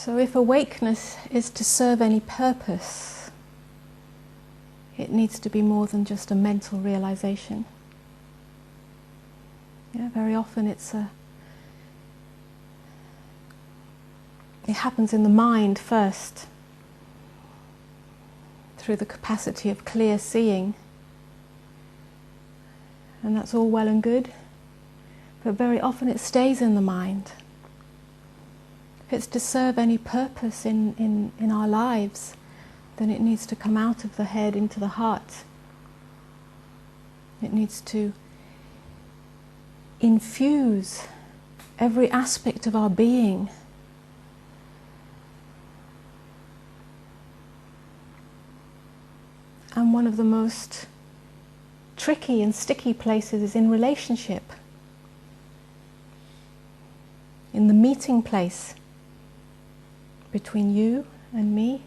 So if awakeness is to serve any purpose, it needs to be more than just a mental realization. Yeah, very often it happens in the mind first, through the capacity of clear seeing. And that's all well and good, but very often it stays in the mind. If it's to serve any purpose in our lives, then it needs to come out of the head into the heart. It needs to infuse every aspect of our being. And one of the most tricky and sticky places is in relationship, in the meeting place between you and me,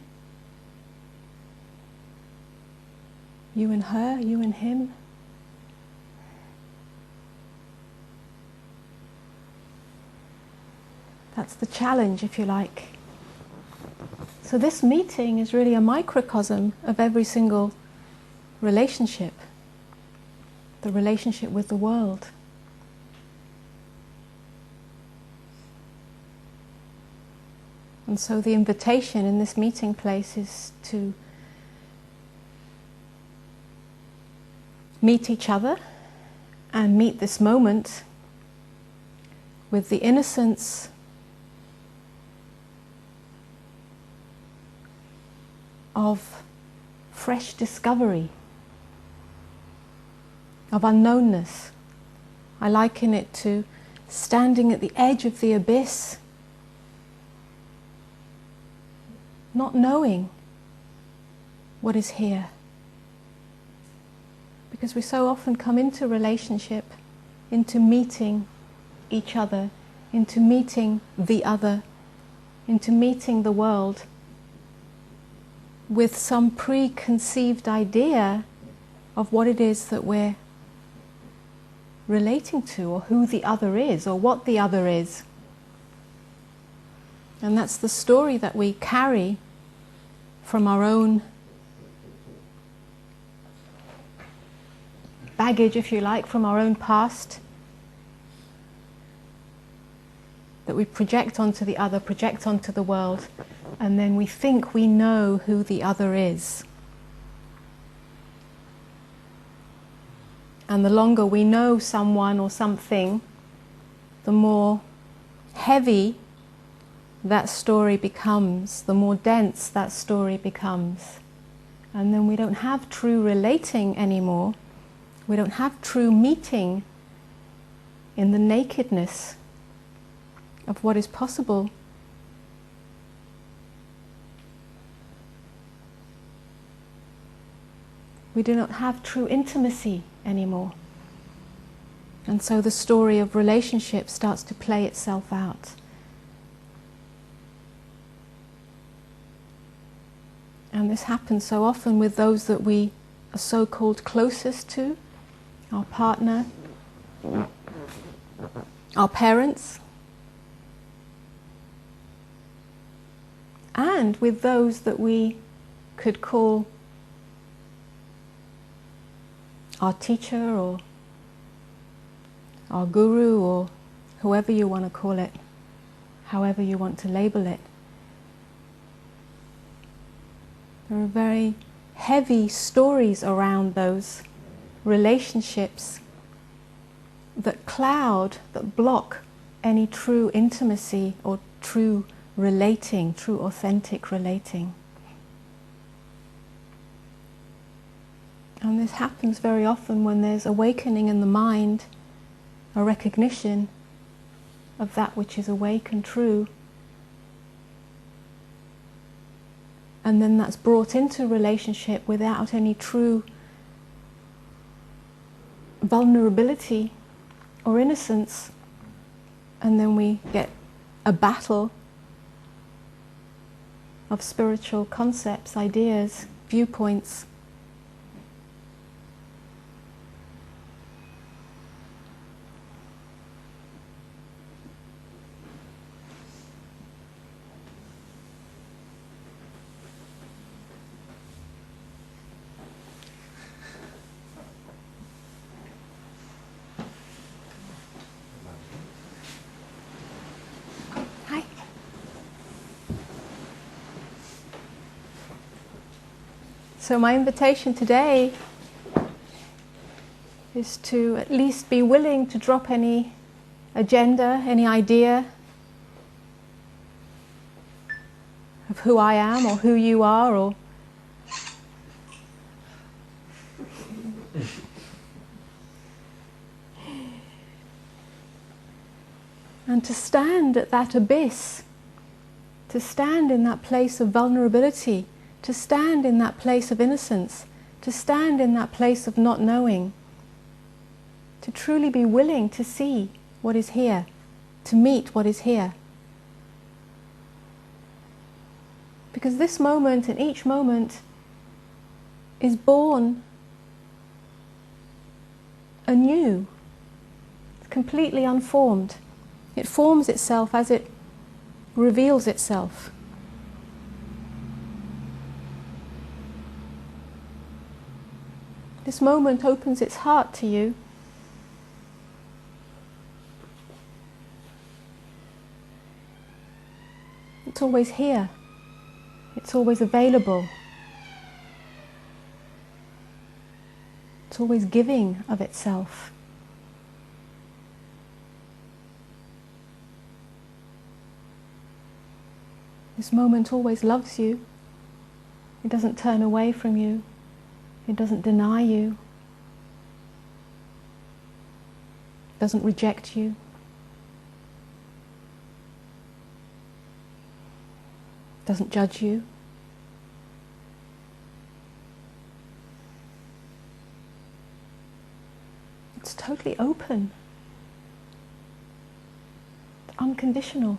you and her, you and him. That's the challenge, if you like. So this meeting is really a microcosm of every single relationship, the relationship with the world. And so the invitation in this meeting place is to meet each other and meet this moment with the innocence of fresh discovery, of unknownness. I liken it to standing at the edge of the abyss, not knowing what is here. Because we so often come into relationship, into meeting each other, into meeting the other, into meeting the world, with some preconceived idea of what it is that we're relating to, or who the other is, or what the other is. And that's the story that we carry from our own baggage, if you like, from our own past, that we project onto the other, project onto the world, and then we think we know who the other is. And the longer we know someone or something, the more heavy that story becomes, the more dense that story becomes. And then we don't have true relating anymore. We don't have true meeting in the nakedness of what is possible. We do not have true intimacy anymore. And so the story of relationship starts to play itself out. And this happens so often with those that we are so-called closest to, our partner, our parents, and with those that we could call our teacher or our guru, or whoever you want to call it, however you want to label it. There are very heavy stories around those relationships that cloud, that block any true intimacy or true relating, true authentic relating. And this happens very often when there's awakening in the mind, a recognition of that which is awake and true. And then that's brought into relationship without any true vulnerability or innocence. And then we get a battle of spiritual concepts, ideas, viewpoints. So my invitation today is to at least be willing to drop any agenda, any idea of who I am or who you are, or and to stand at that abyss, to stand in that place of vulnerability, to stand in that place of innocence, to stand in that place of not knowing, to truly be willing to see what is here, to meet what is here. Because this moment and each moment is born anew, completely unformed. It forms itself as it reveals itself. This moment opens its heart to you. It's always here. It's always available. It's always giving of itself. This moment always loves you. It doesn't turn away from you. It doesn't deny you. It doesn't reject you. It doesn't judge you. It's totally open, unconditional.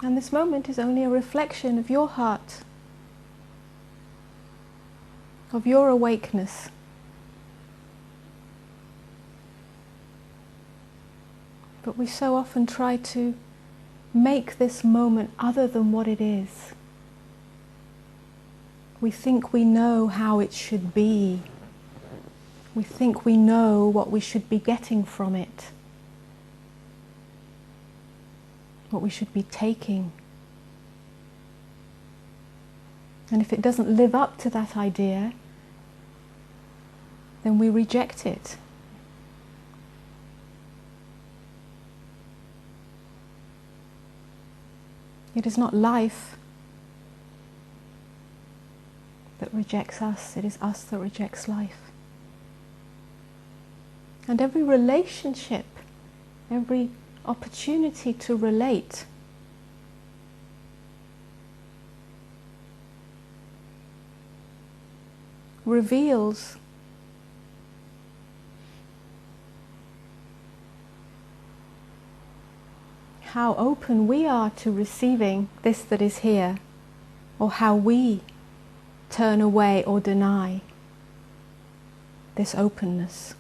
And this moment is only a reflection of your heart, of your awakeness. But we so often try to make this moment other than what it is. We think we know how it should be. We think we know what we should be getting from it, what we should be taking. And if it doesn't live up to that idea, then we reject it. It is not life that rejects us, it is us that rejects life. And every relationship, every opportunity to relate reveals how open we are to receiving this that is here, or how we turn away or deny this openness.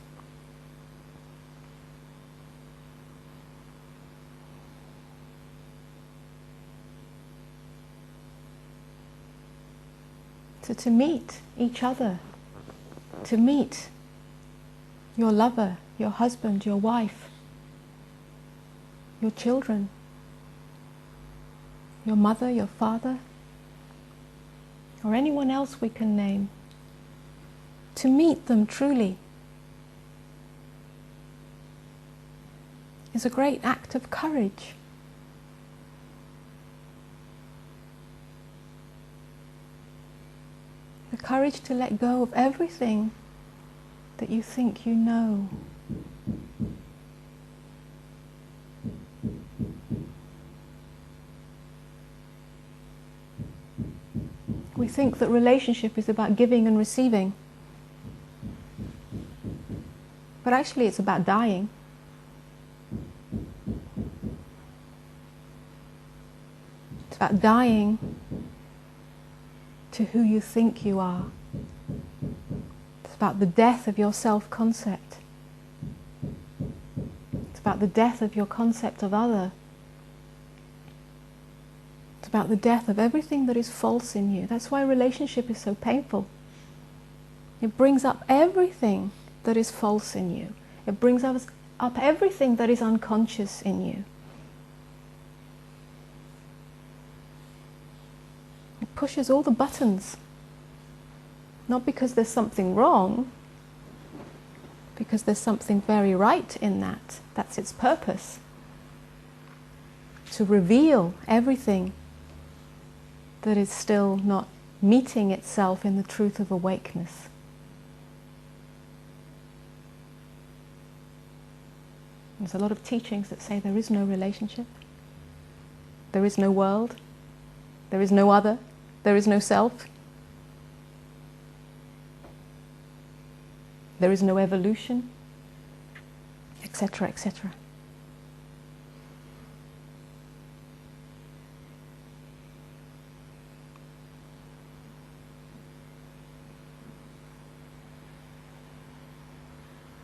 So to meet each other, to meet your lover, your husband, your wife, your children, your mother, your father, or anyone else we can name, to meet them truly is a great act of courage. The courage to let go of everything that you think you know. We think that relationship is about giving and receiving. But actually it's about dying. It's about dying to who you think you are. It's about the death of your self-concept. It's about the death of your concept of other. It's about the death of everything that is false in you. That's why relationship is so painful. It brings up everything that is false in you. It brings up everything that is unconscious in you. It pushes all the buttons. Not because there's something wrong, because there's something very right in that. That's its purpose. To reveal everything that is still not meeting itself in the truth of awakeness. There's a lot of teachings that say there is no relationship, there is no world, there is no other, there is no self, there is no evolution, etc., etc.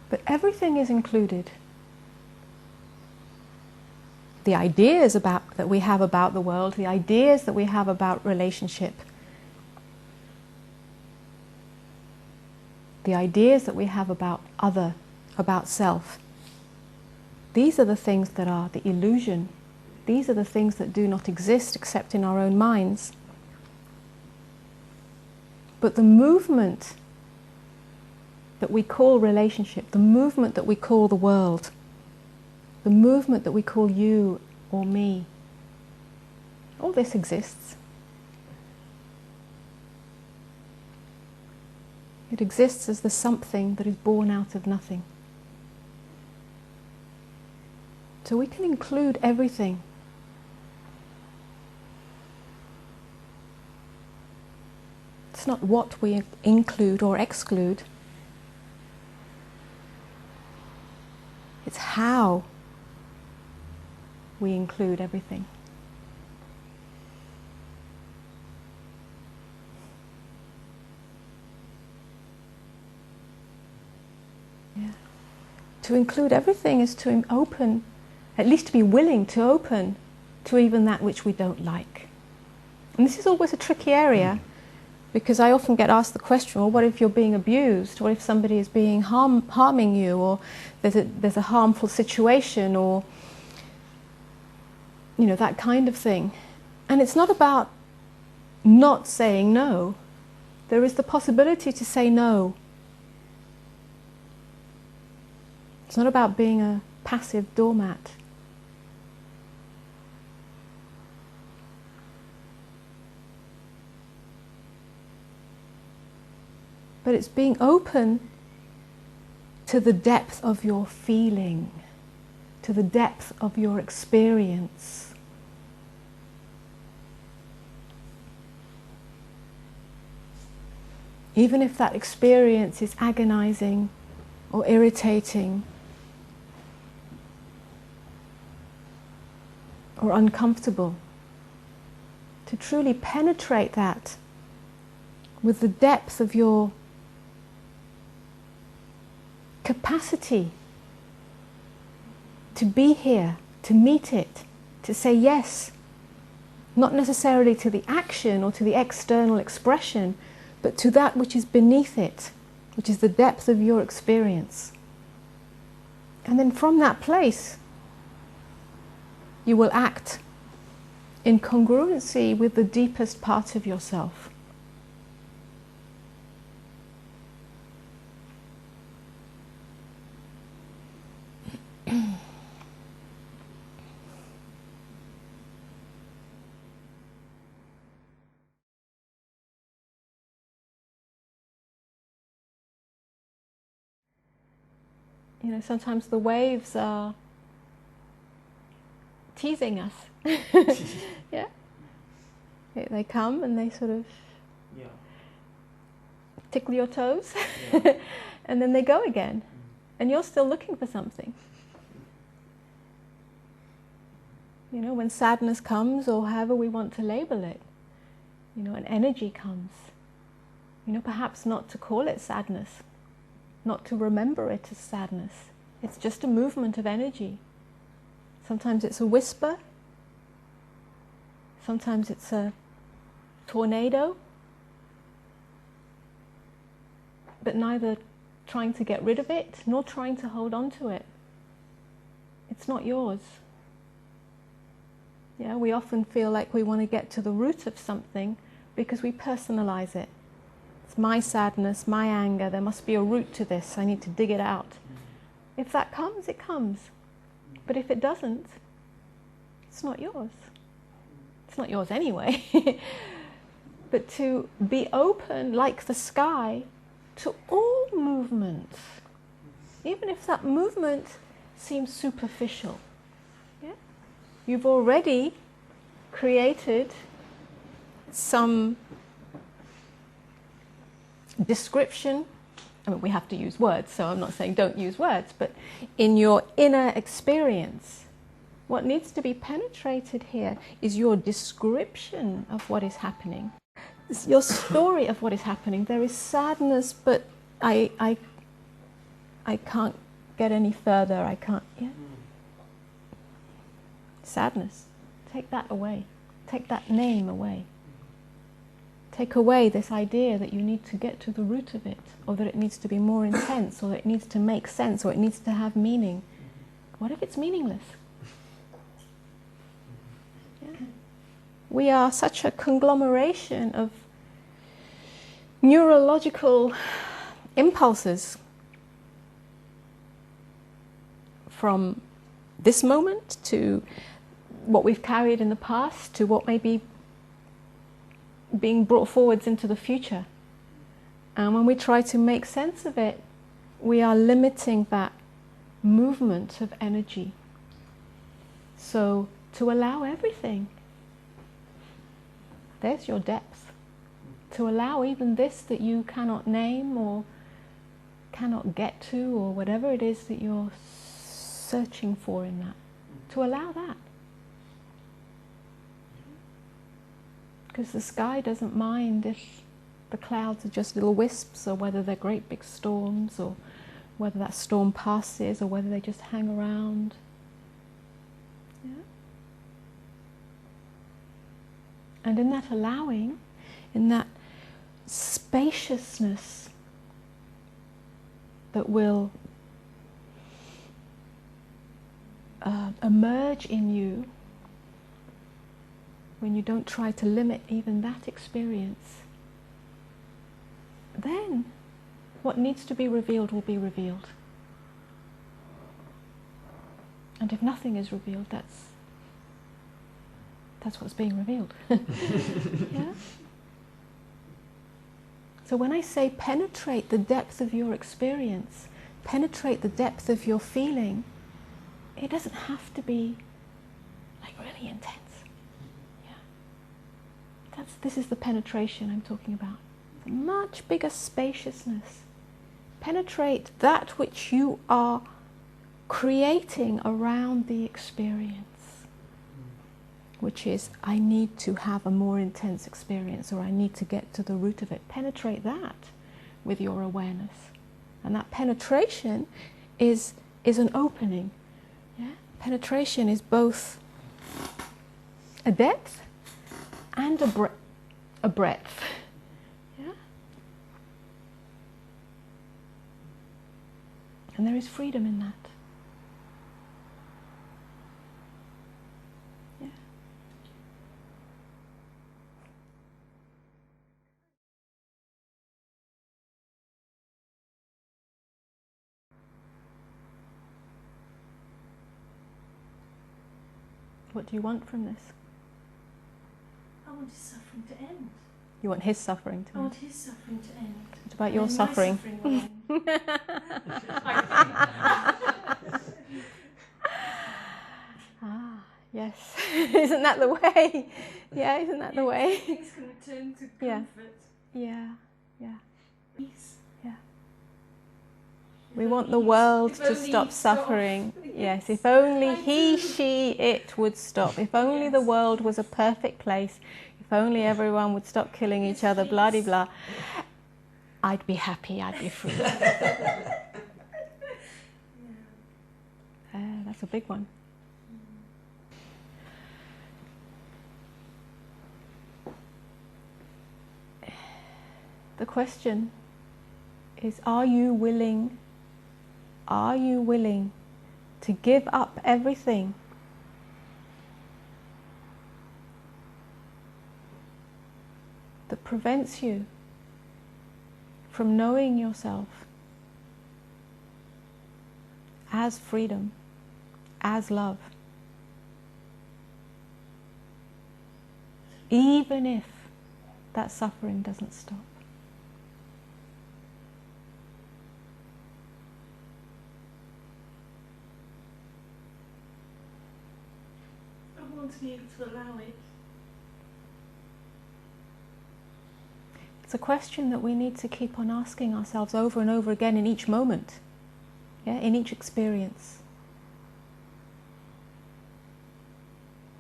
But everything is included. The ideas that we have about the world, the ideas that we have about relationship, the ideas that we have about other, about self, these are the things that are the illusion. These are the things that do not exist except in our own minds. But the movement that we call relationship, the movement that we call the world, the movement that we call you or me, all this exists. It exists as the something that is born out of nothing. So we can include everything. It's not what we include or exclude. It's how we include everything. Yeah. To include everything is to open, at least to be willing to open to even that which we don't like. And this is always a tricky area, because I often get asked the question, well, what if you're being abused? What if somebody is being harming you? Or there's a harmful situation, or that kind of thing. And it's not about not saying no. There is the possibility to say no. It's not about being a passive doormat. But it's being open to the depth of your feeling, to the depth of your experience. Even if that experience is agonizing or irritating or uncomfortable, to truly penetrate that with the depth of your capacity to be here, to meet it, to say yes, not necessarily to the action or to the external expression, but to that which is beneath it, which is the depth of your experience. And then from that place, you will act in congruency with the deepest part of yourself. Sometimes the waves are teasing us. Yeah. They come and they sort of tickle your toes, and then they go again, and you're still looking for something. When sadness comes, or however we want to label it, an energy comes. Perhaps not to call it sadness, not to remember it as sadness. It's just a movement of energy. Sometimes it's a whisper, sometimes it's a tornado, but neither trying to get rid of it nor trying to hold on to it. It's not yours. We often feel like we want to get to the root of something because we personalize it. It's my sadness, my anger, there must be a root to this, I need to dig it out. If that comes, it comes. But if it doesn't, it's not yours. It's not yours anyway. But to be open, like the sky, to all movement, even if that movement seems superficial. Yeah? You've already created some description. I mean, we have to use words, so I'm not saying don't use words, but in your inner experience, what needs to be penetrated here is your description of what is happening. It's your story of what is happening. There is sadness, but I can't get any further. I can't, yeah? Sadness. Take that away. Take that name away. Take away this idea that you need to get to the root of it, or that it needs to be more intense, or that it needs to make sense, or it needs to have meaning. What if it's meaningless? Yeah. We are such a conglomeration of neurological impulses from this moment to what we've carried in the past to what may be being brought forwards into the future. And when we try to make sense of it, we are limiting that movement of energy. So to allow everything, there's your depth. To allow even this that you cannot name or cannot get to, or whatever it is that you're searching for in that. To allow that. Because the sky doesn't mind if the clouds are just little wisps, or whether they're great big storms, or whether that storm passes, or whether they just hang around. Yeah? And in that allowing, in that spaciousness that will emerge in you, when you don't try to limit even that experience, then what needs to be revealed will be revealed. And if nothing is revealed, that's what's being revealed. Yeah? So when I say penetrate the depth of your experience, penetrate the depth of your feeling, it doesn't have to be like really intense. This is the penetration I'm talking about. It's a much bigger spaciousness. Penetrate that which you are creating around the experience, which is, I need to have a more intense experience, or I need to get to the root of it. Penetrate that with your awareness. And that penetration is an opening. Yeah? Penetration is both a depth and a breadth. Yeah? And there is freedom in that. Yeah. What do you want from this? I want his suffering to end. You want his suffering to end? I want his suffering to end. What about your suffering? My suffering will end. Ah, yes. Isn't that the way? Yeah, isn't that the way? Things can return to Yeah. comfort. Yeah, yeah, Peace. yeah. If We want only the he- world if to only stop he'd stop. suffering. Yes, if only I he, do. she, it would stop. If only the Yes. world was a perfect place. If only everyone would stop killing each Yes, other, blah de please. blah. I'd be happy, I'd be free. That's a big one. The question is, are you willing to give up everything that prevents you from knowing yourself as freedom, as love, even if that suffering doesn't stop. I want to be able to allow it. It's a question that we need to keep on asking ourselves over and over again in each moment, in each experience.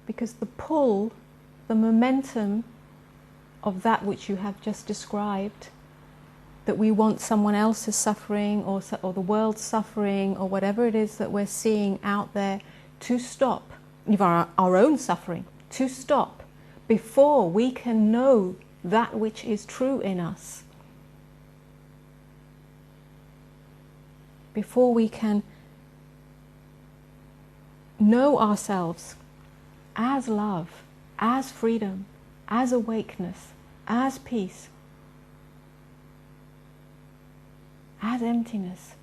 Because the pull, the momentum of that which you have just described, that we want someone else's suffering or the world's suffering or whatever it is that we're seeing out there to stop, even our own suffering, to stop before we can know that which is true in us, before we can know ourselves as love, as freedom, as awakeness, as peace, as emptiness.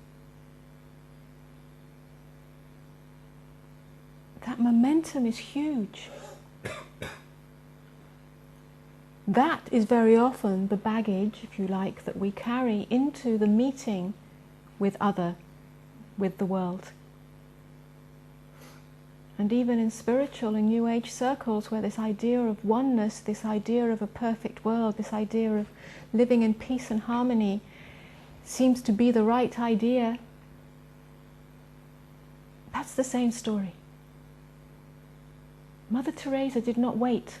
That momentum is huge. That is very often the baggage, if you like, that we carry into the meeting with the world. And even in spiritual and New Age circles, where this idea of oneness, this idea of a perfect world, this idea of living in peace and harmony seems to be the right idea, that's the same story. Mother Teresa did not wait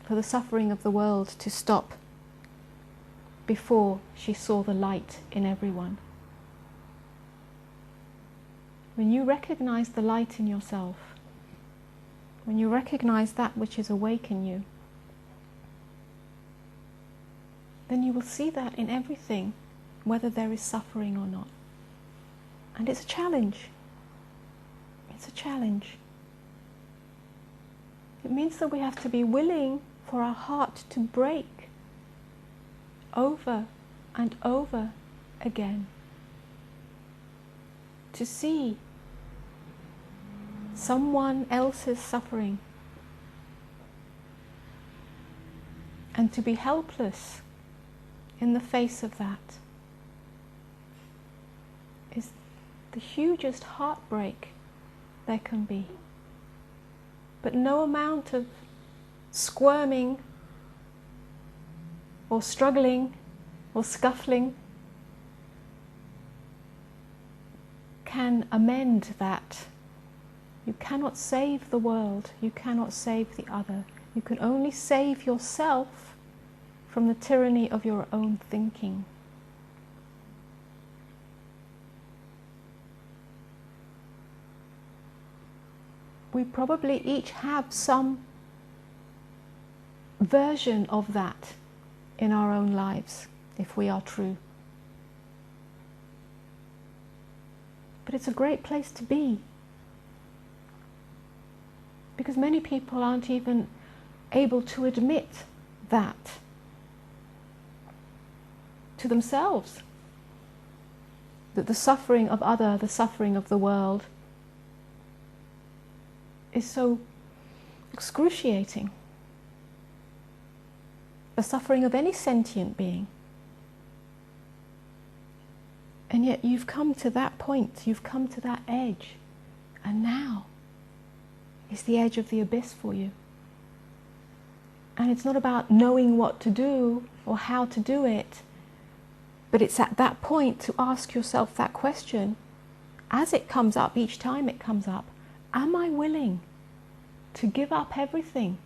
for the suffering of the world to stop before she saw the light in everyone. When you recognize the light in yourself, when you recognize that which is awake in you, then you will see that in everything, whether there is suffering or not. And it's a challenge. It's a challenge. It means that we have to be willing for our heart to break over and over again, to see someone else's suffering and to be helpless in the face of that is the hugest heartbreak there can be. But no amount of squirming or struggling or scuffling can amend that. You cannot save the world, you cannot save the other. You can only save yourself from the tyranny of your own thinking. We probably each have some version of that in our own lives, if we are true. But it's a great place to be, because many people aren't even able to admit that to themselves, that the suffering of the suffering of the world is so excruciating. The suffering of any sentient being. And yet you've come to that point, you've come to that edge, and now is the edge of the abyss for you. And it's not about knowing what to do or how to do it, but it's at that point to ask yourself that question, as it comes up, each time it comes up, am I willing to give up everything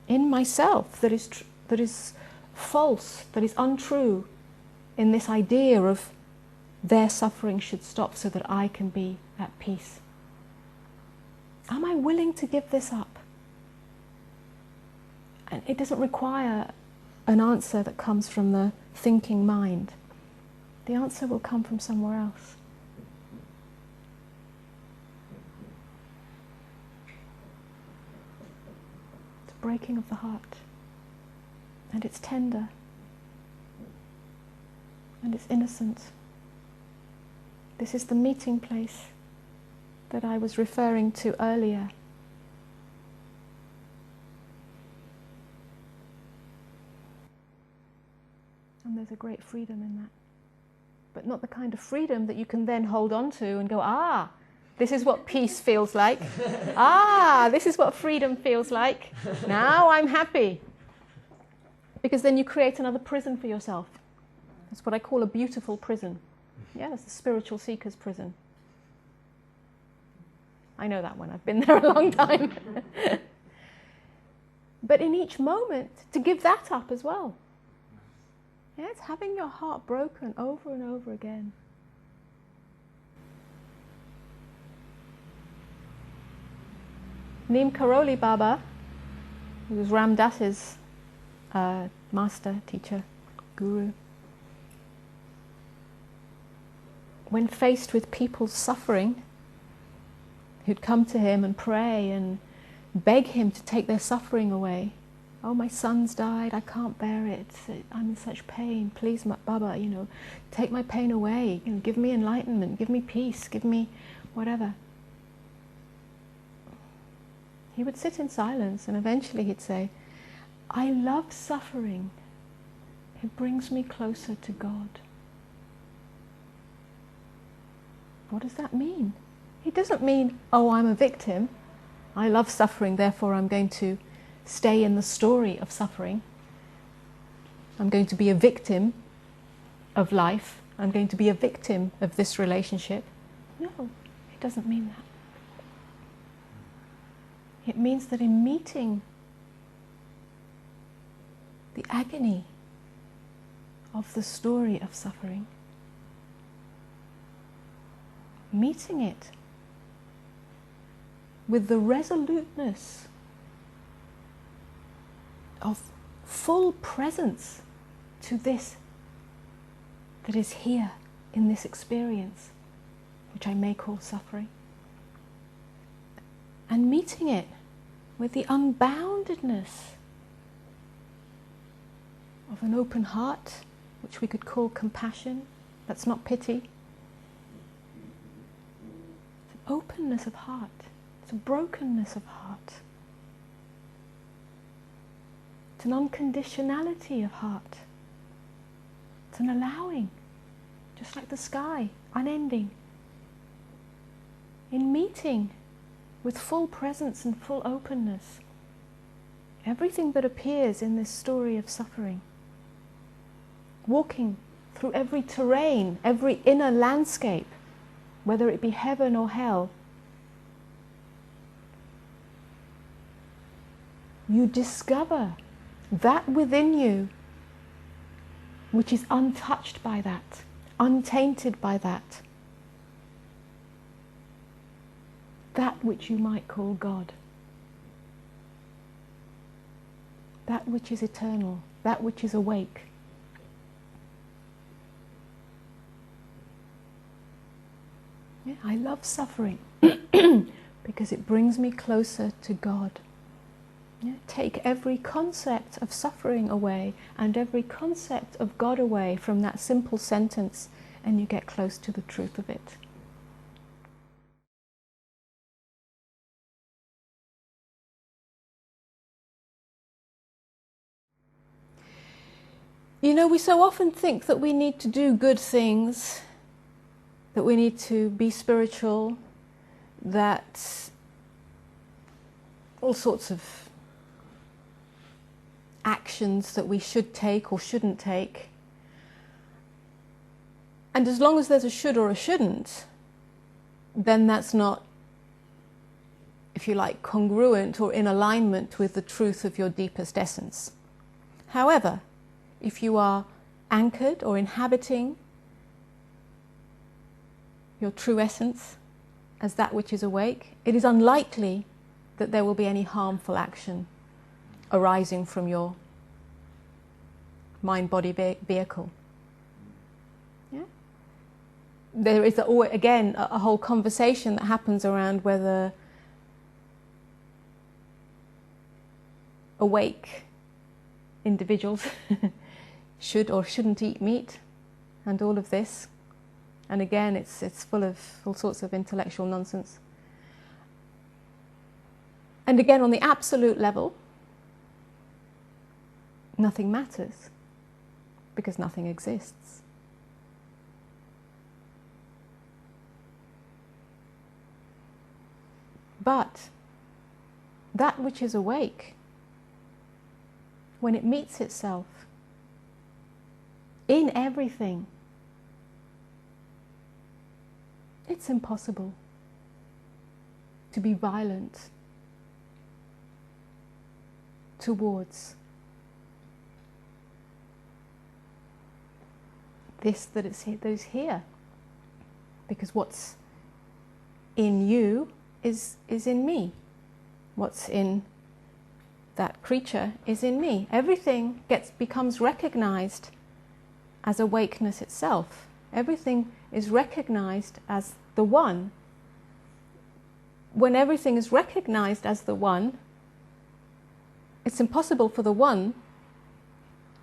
in myself that is false, that is untrue, in this idea of their suffering should stop so that I can be at peace? Am I willing to give this up? And it doesn't require an answer that comes from the thinking mind. The answer will come from somewhere else. breaking of the heart. And it's tender. And it's innocent. This is the meeting place that I was referring to earlier. And there's a great freedom in that. But not the kind of freedom that you can then hold on to and go, ah, this is what peace feels like. Ah, this is what freedom feels like. Now I'm happy. Because then you create another prison for yourself. That's what I call a beautiful prison. Yeah, that's the spiritual seeker's prison. I know that one. I've been there a long time. But in each moment, to give that up as well. Yeah, it's having your heart broken over and over again. Neem Karoli Baba, who was Ram Dass's master, teacher, guru, when faced with people's suffering, who'd come to him and pray and beg him to take their suffering away. Oh, my son's died, I can't bear it, I'm in such pain, please Baba, take my pain away, give me enlightenment, give me peace, give me whatever. He would sit in silence and eventually he'd say, I love suffering, it brings me closer to God. What does that mean? It doesn't mean, oh, I'm a victim, I love suffering, therefore I'm going to stay in the story of suffering. I'm going to be a victim of life. I'm going to be a victim of this relationship. No, it doesn't mean that. It means that in meeting the agony of the story of suffering, meeting it with the resoluteness of full presence to this that is here in this experience, which I may call suffering, and meeting it with the unboundedness of an open heart, which we could call compassion. That's not pity. It's an openness of heart. It's a brokenness of heart. It's an unconditionality of heart. It's an allowing, just like the sky, unending. In meeting with full presence and full openness, everything that appears in this story of suffering, walking through every terrain, every inner landscape, whether it be heaven or hell, you discover that within you which is untouched by that, untainted by that, that which you might call God, that which is eternal, that which is awake. Yeah, I love suffering because it brings me closer to God. Yeah, take every concept of suffering away and every concept of God away from that simple sentence and you get close to the truth of it. We so often think that we need to do good things, that we need to be spiritual, that all sorts of actions that we should take or shouldn't take. And as long as there's a should or a shouldn't, then that's not, if you like, congruent or in alignment with the truth of your deepest essence. However, if you are anchored or inhabiting your true essence as that which is awake, it is unlikely that there will be any harmful action arising from your mind-body vehicle. Yeah? There is, again, a whole conversation that happens around whether awake individuals should or shouldn't eat meat, and all of this. And again, it's full of all sorts of intellectual nonsense. And again, on the absolute level, nothing matters, because nothing exists. But that which is awake, when it meets itself in everything, it's impossible to be violent towards this that is here, because what's in you is in me. What's in that creature is in me. Everything becomes recognized as awakeness itself. Everything is recognized as the one. When everything is recognized as the one, it's impossible for the one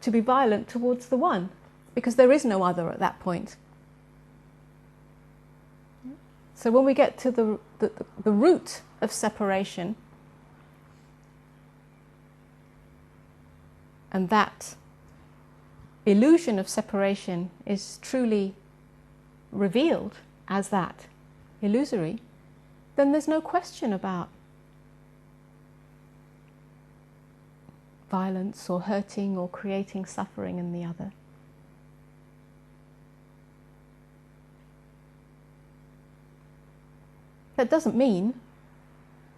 to be violent towards the one, because there is no other at that point. So when we get to the root of separation, and that illusion of separation is truly revealed as that, illusory, then there's no question about violence or hurting or creating suffering in the other. That doesn't mean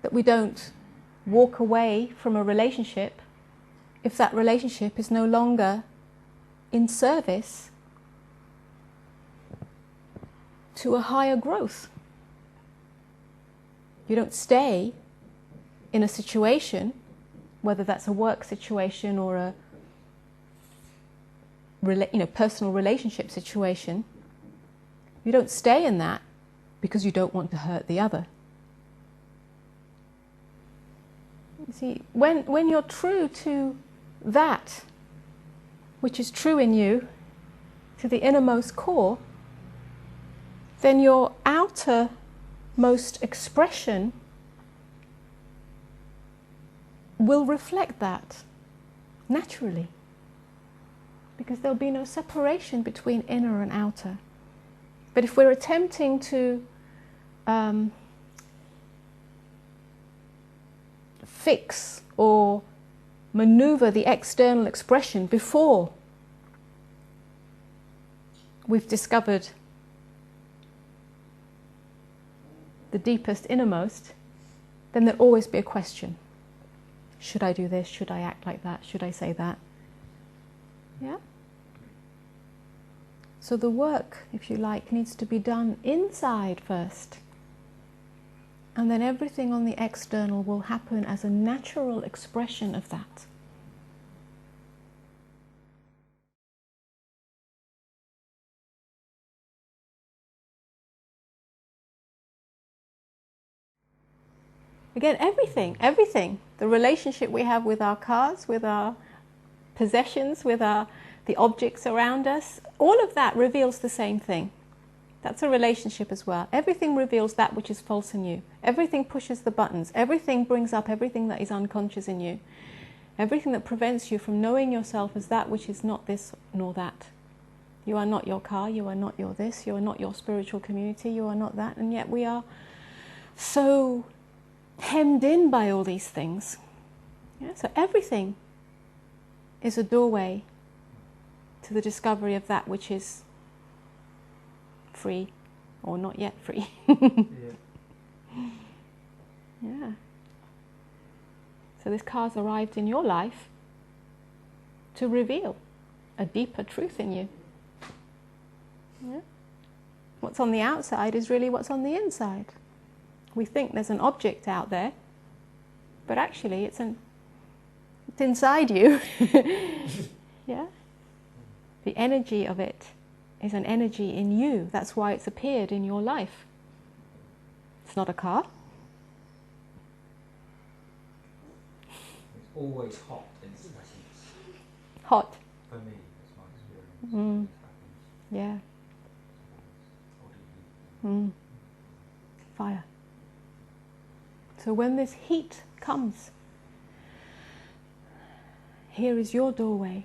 that we don't walk away from a relationship if that relationship is no longer in service to a higher growth. You don't stay in a situation, whether that's a work situation or a personal relationship situation. You don't stay in that because you don't want to hurt the other. You see, when you're true to that which is true in you, to the innermost core, then your outermost expression will reflect that naturally, because there'll be no separation between inner and outer. But if we're attempting to fix or maneuver the external expression before we've discovered the deepest innermost, then there'll always be a question. Should I do this? Should I act like that? Should I say that? Yeah? So the work, if you like, needs to be done inside first. And then everything on the external will happen as a natural expression of that. Again, everything. The relationship we have with our cars, with our possessions, with the objects around us, all of that reveals the same thing. That's a relationship as well. Everything reveals that which is false in you. Everything pushes the buttons. Everything brings up everything that is unconscious in you. Everything that prevents you from knowing yourself as that which is not this nor that. You are not your car, you are not your this, you are not your spiritual community, you are not that, and yet we are so hemmed in by all these things. Yeah? So everything is a doorway to the discovery of that which is free, or not yet free. Yeah. So this car's arrived in your life to reveal a deeper truth in you. Yeah? What's on the outside is really what's on the inside. We think there's an object out there, but actually it's inside you. Yeah? The energy of it is an energy in you. That's why it's appeared in your life. It's not a car. always hot in its essence. Hot. For me, that's my experience. It Yeah. happens. Fire. So when this heat comes, here is your doorway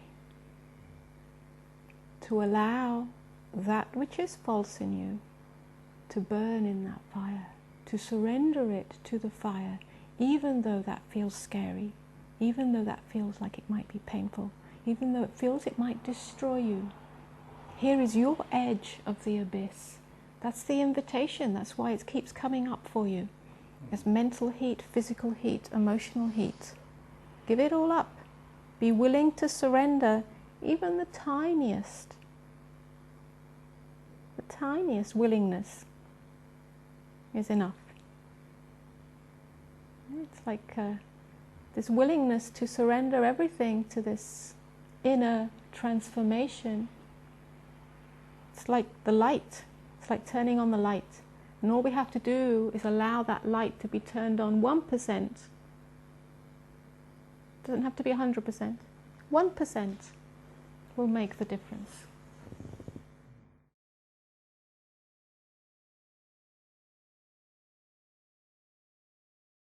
to allow that which is false in you to burn in that fire, to surrender it to the fire, even though that feels scary, even though that feels like it might be painful, even though it feels it might destroy you. Here is your edge of the abyss. That's the invitation. That's why it keeps coming up for you. There's mental heat, physical heat, emotional heat. Give it all up. Be willing to surrender even the tiniest willingness is enough. It's like this willingness to surrender everything to this inner transformation. It's like the light. It's like turning on the light. And all we have to do is allow that light to be turned on 1%. It doesn't have to be 100%. 1% will make the difference.